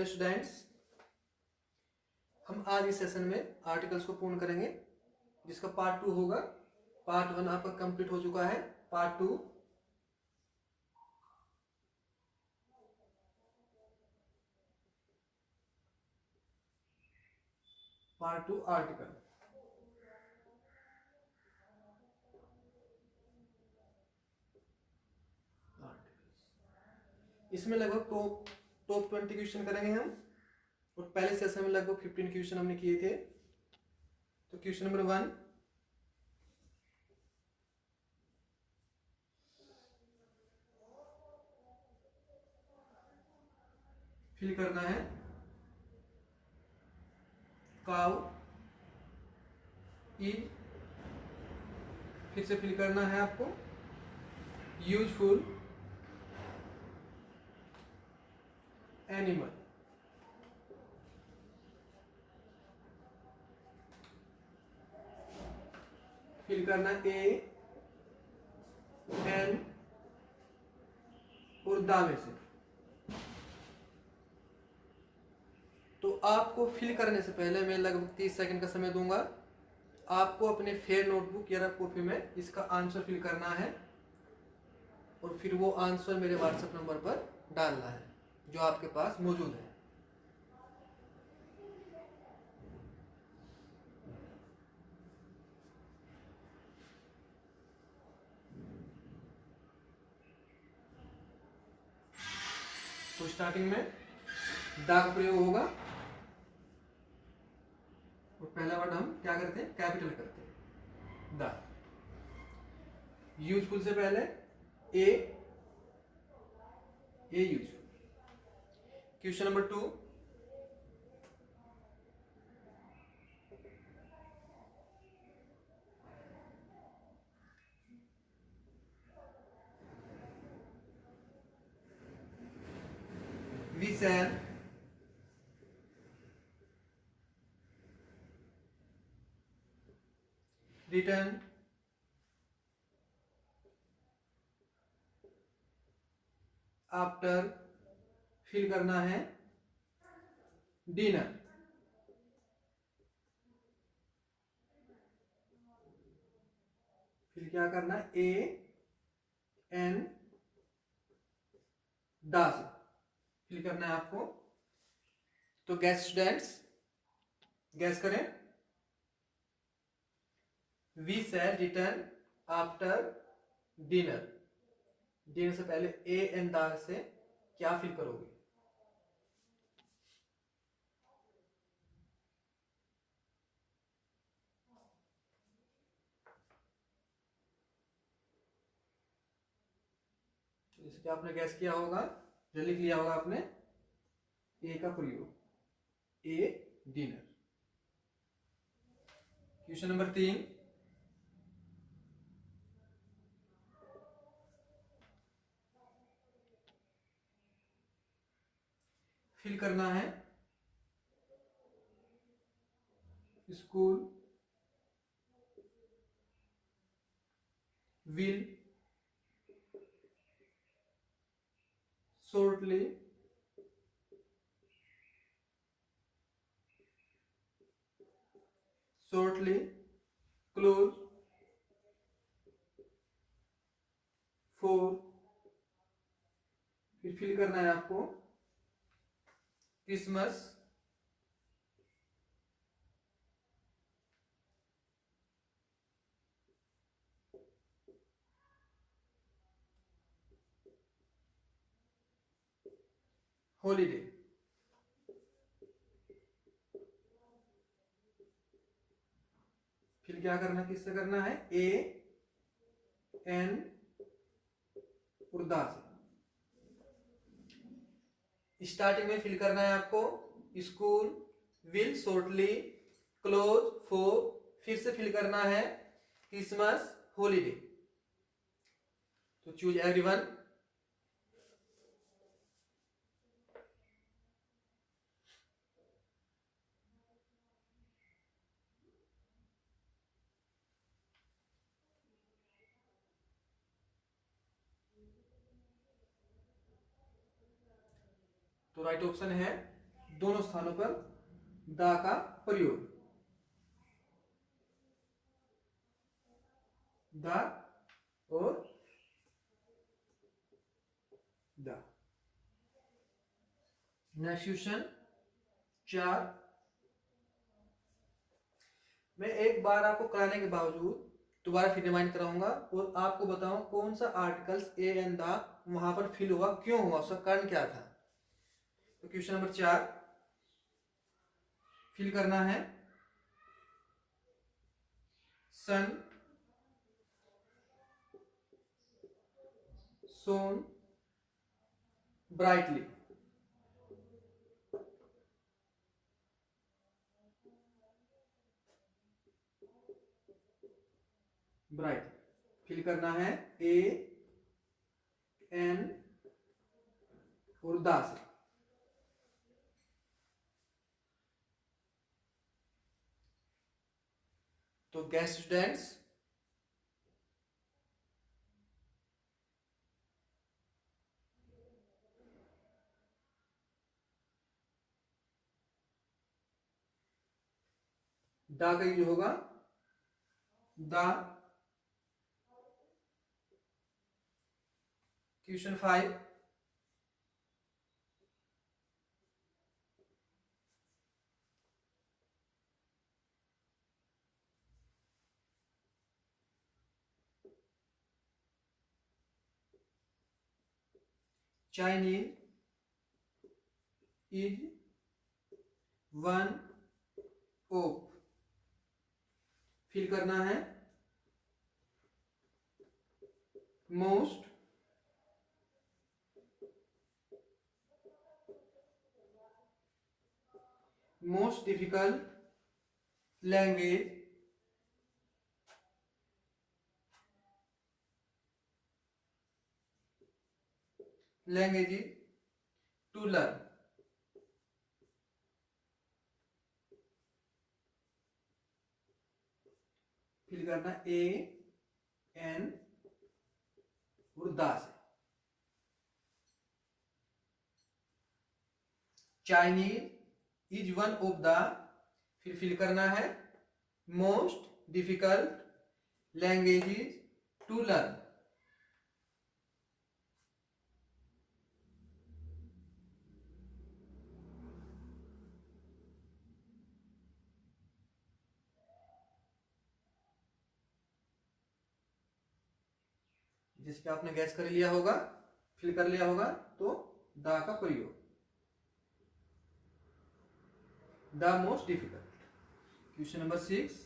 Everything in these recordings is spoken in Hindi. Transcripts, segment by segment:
हेलो स्टूडेंट्स, हम आज इस सेशन में आर्टिकल्स को पूर्ण करेंगे जिसका पार्ट 2 होगा। पार्ट 1 आपका कंप्लीट हो चुका है। Part 2 article. इसमें लगभग टॉप 20 क्वेश्चन करेंगे हम, और पहले सेशन में लगभग 15 क्वेश्चन हमने किए थे। तो क्वेश्चन नंबर 1, फिल करना है काउ इज, फिर से फिल करना है आपको यूजफुल एनिमल। फिल करना ए एन और दा में से। तो आपको फिल करने से पहले मैं लगभग 30 सेकंड का समय दूंगा। आपको अपने फेयर नोटबुक या कॉपी में इसका आंसर फिल करना है और फिर वो आंसर मेरे व्हाट्सएप नंबर पर डालना है जो आपके पास मौजूद है। तो स्टार्टिंग में दा का प्रयोग होगा और पहला वर्ड हम क्या करते हैं, कैपिटल करते हैं, दा। यूजफुल से पहले a useful. Question number 2, we shall return after, fill करना है डिनर। फिर क्या करना है, ए एन दा से फिल करना है आपको। तो गैस स्टूडेंट्स, गैस करें। We shall return after dinner. Dinner से पहले ए एन दा से क्या फिल करोगे? जैसे कि आपने गैस किया होगा, जो लिख लिया होगा आपने, ए का प्रयोग, ए डिनर। क्वेश्चन नंबर 3, फिल करना है school will shortly close for, फिर फिल करना है आपको क्रिसमस हॉलीडे। फिर क्या करना, किससे करना है, ए एन और दा से। स्टार्टिंग में फिल करना है आपको school will shortly close for, फिर से फिल करना है क्रिसमस हॉलीडे। तो चूज एवरीवन। तो राइट ऑप्शन है दोनों स्थानों पर दा का प्रयोग। दा और दा। Next question 4। मैं एक बार आपको कराने के बावजूद दोबारा फिर रिमाइंड कराऊंगा और आपको बताऊं कौन सा आर्टिकल्स ए एंड दा वहां पर फिल हुआ, क्यों हुआ, उसका कारण क्या था। तो क्वेश्चन नंबर 4 फिल करना है सन सोन ब्राइटली। ब्राइट फिल करना है ए एन और दा से। तो गेस्ट स्टूडेंट्स दा का यूज होगा the. Question 5 Chinese is one of. Fill करना है most difficult language to learn. Fill करना ए एन और दा से। Chinese is one of the, फिर फिल करना है most difficult languages to learn. जिसपे आपने गैस कर लिया होगा, फिल कर लिया होगा, तो दा का प्रयोग the most difficult. Question number 6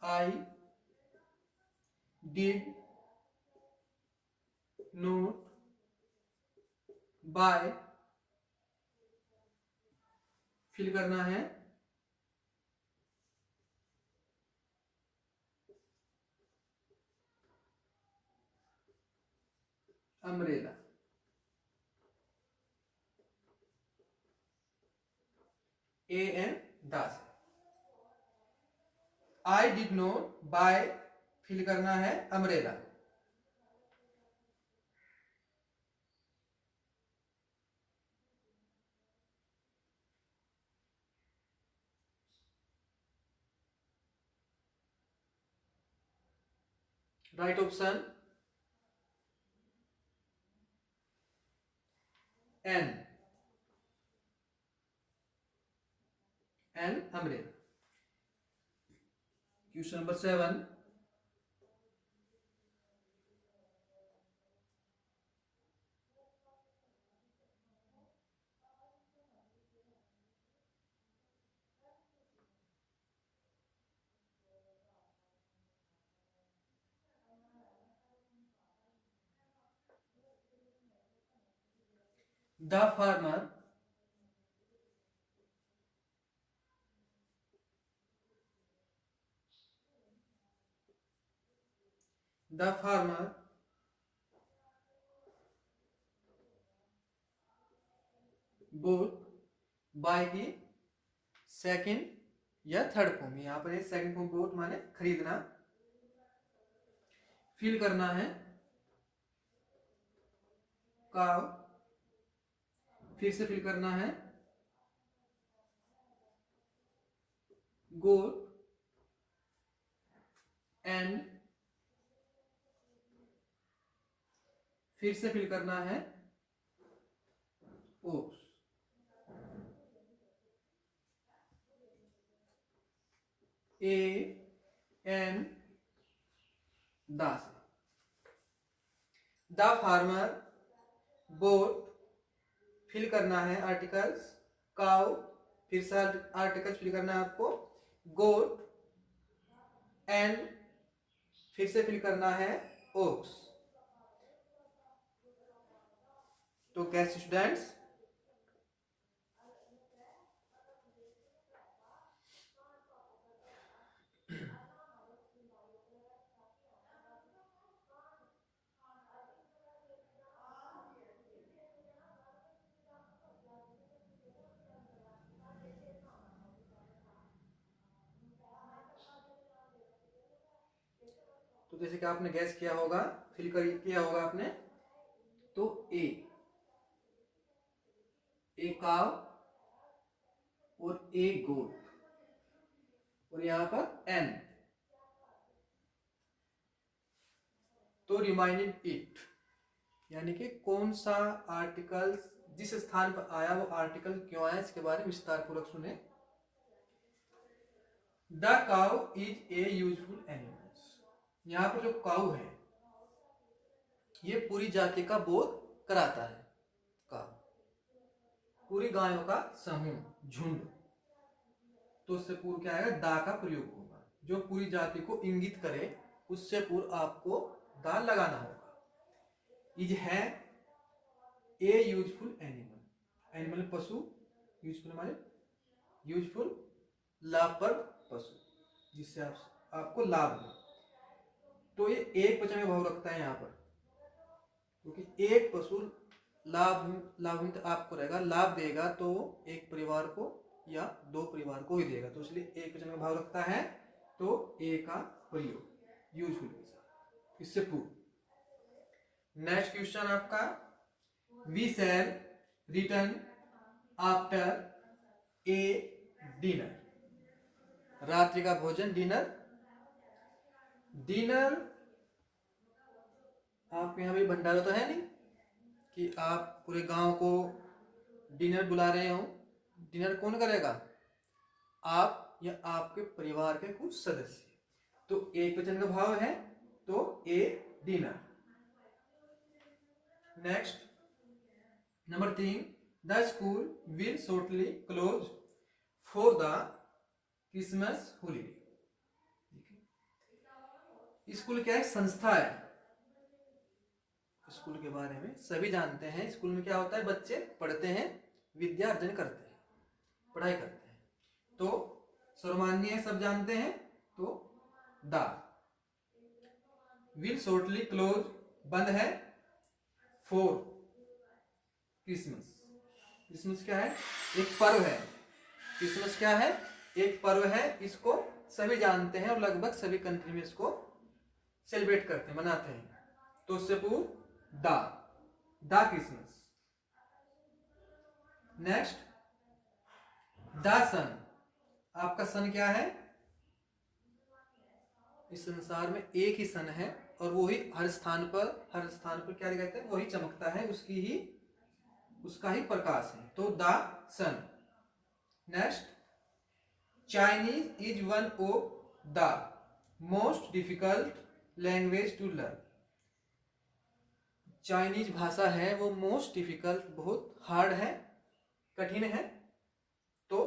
I did not buy। Fill करना है अम्ब्रेला। ए एन दा से। I did not buy, fill करना है umbrella. Right option an umbrella. Question number 7 the farmer bought buy की सेकंड या थर्ड फॉर्म। यहां पर सेकंड फॉर्म बोथ माने खरीदना। फिल करना है काव, फिर से फिल करना है गोट, एंड फिर से फिल करना है ओक्स। ए एन दास। द फार्मर बोट, फिल करना है आर्टिकल्स काउ, फिर से आर्टिकल्स फिल करना है आपको गोट, एंड फिर से फिल करना है ओक्स। तो कैसे स्टूडेंट्स, तो जैसे कि आपने गैस किया होगा, फिल किया होगा आपने, तो ए काव और ए गोट, और यहां पर एन, तो रिमाइंडेड इट, यानी कि कौन सा आर्टिकल जिस स्थान पर आया वो आर्टिकल क्यों आया, इसके बारे में विस्तार पूर्वक सुने। The cow is a useful animal. यहाँ पर जो काउ है ये पूरी जाति का बोध कराता है। काउ पूरी गायों का समूह, झुंड, तो उससे पूर्व क्या आएगा, दा का प्रयोग होगा, जो पूरी जाति को इंगित करे, उससे पूर्व आपको दा लगाना होगा। इज है ए यूजफुल एनिमल, एनिमल पशु, यूजफुल हमारे यूजफुल लाभप्रद पशु, जिससे आपको लाभ हो। तो ये एक वचन में भाव रखता है यहाँ पर, क्योंकि एक पशु लाभ आपको रहेगा, लाभ देगा तो एक परिवार को या दो परिवार को ही देगा, तो इसलिए एक वचन में भाव रखता है। तो ए का प्रयोग यूजफुल के साथ, इससे पूर्व। नेक्स्ट क्वेश्चन आपका, we shall return after a dinner. रात्रि का भोजन, डिनर। डिनर आपके यहाँ भी भंडारा तो है नहीं कि आप पूरे गांव को डिनर बुला रहे हो। डिनर कौन करेगा, आप या आपके परिवार के कुछ सदस्य। तो एक वचन का भाव है, तो a dinner. Next number 3, the school will shortly close for the Christmas holiday. School क्या है, संस्था है। स्कूल के बारे में सभी जानते हैं। स्कूल में क्या होता है, बच्चे पढ़ते हैं, विद्या अर्जन करते हैं, पढ़ाई करते हैं। तो सर्वमान्य सब जानते हैं। तो द विल शॉर्टली क्लोज बंद है फॉर क्रिसमस। क्रिसमस क्या है, एक पर्व है। क्रिसमस क्या है, एक पर्व है। इसको सभी जानते हैं और लगभग सभी कंट्री में इसको सेलिब्रेट करते हैं, मनाते हैं। तो उससे पूर्व द क्रिसमस। नेक्स्ट द सन। आपका सन क्या है, इस संसार में एक ही सन है और वो ही हर स्थान पर क्या कहते हैं, वही चमकता है, उसका ही प्रकाश है। तो the sun. Next Chinese is one of the most difficult language to learn. Chinese भाषा है वो मोस्ट डिफिकल्ट, बहुत हार्ड है, कठिन है। तो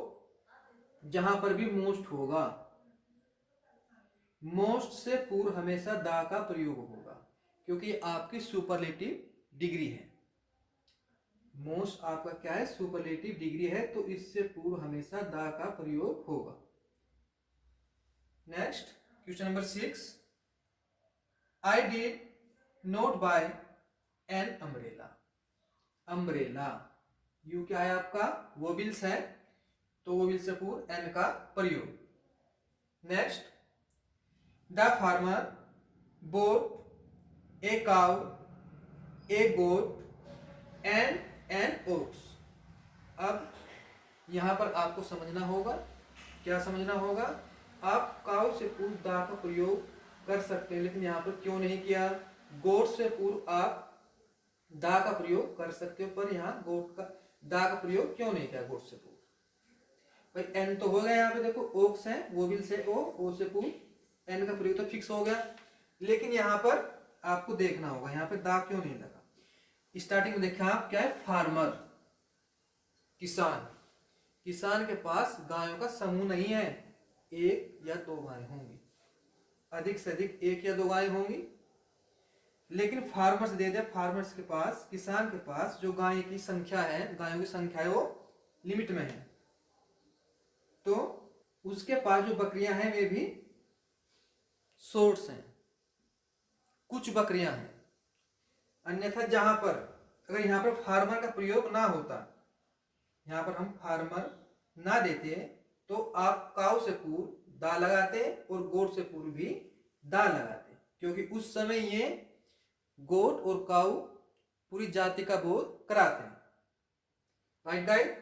जहां पर भी मोस्ट होगा, मोस्ट से पूर्व हमेशा दा का प्रयोग होगा, क्योंकि आपकी सुपरलेटिव डिग्री है। मोस्ट आपका क्या है, सुपरलेटिव डिग्री है, तो इससे पूर्व हमेशा दा का प्रयोग होगा। Next question number 6, I did not buy an umbrella. Umbrella, U क्या है आपका, वोबिल्स है, तो वोबिल से पूर्व एन का प्रयोग। Next the farmer bought a cow, a goat and an ox. अब यहां पर आपको समझना होगा, क्या समझना होगा, आप काउ से पूर्व दा का प्रयोग कर सकते हैं, लेकिन यहाँ पर क्यों नहीं किया। गोट से पूर्व आप दा का प्रयोग कर सकते हो, पर यहाँ गोट का दा का प्रयोग क्यों नहीं किया गोट से पूर्व। भाई एन तो हो गया, यहाँ पे देखो ओक्स है, वोविल से ओ से पूर्व एन का प्रयोग तो फिक्स हो गया, लेकिन यहाँ पर आपको देखना होगा यहाँ पे दा क्यों नहीं लगा। स्टार्टिंग में देखा आप क्या है, फार्मर, किसान। किसान के पास गायों का समूह नहीं है, एक या दो गायें होंगी, अधिक से अधिक एक या दो गायें होंगी। लेकिन फार्मर्स दे दे, फार्मर्स के पास, किसान के पास जो गाय की संख्या है, गायों की संख्या है वो लिमिट में है, तो उसके पास जो बकरियां हैं वे भी सोर्स हैं, कुछ बकरियां हैं। अन्यथा जहां पर अगर यहाँ पर फार्मर का प्रयोग ना होता, यहाँ पर हम फार्मर ना देते, तो आप काउ से पूर्व दा लगाते और गोट से पूर्व भी दा लगाते, क्योंकि उस समय ये गोट और काउ पूरी जाति का बोध कराते हैं। Right guide.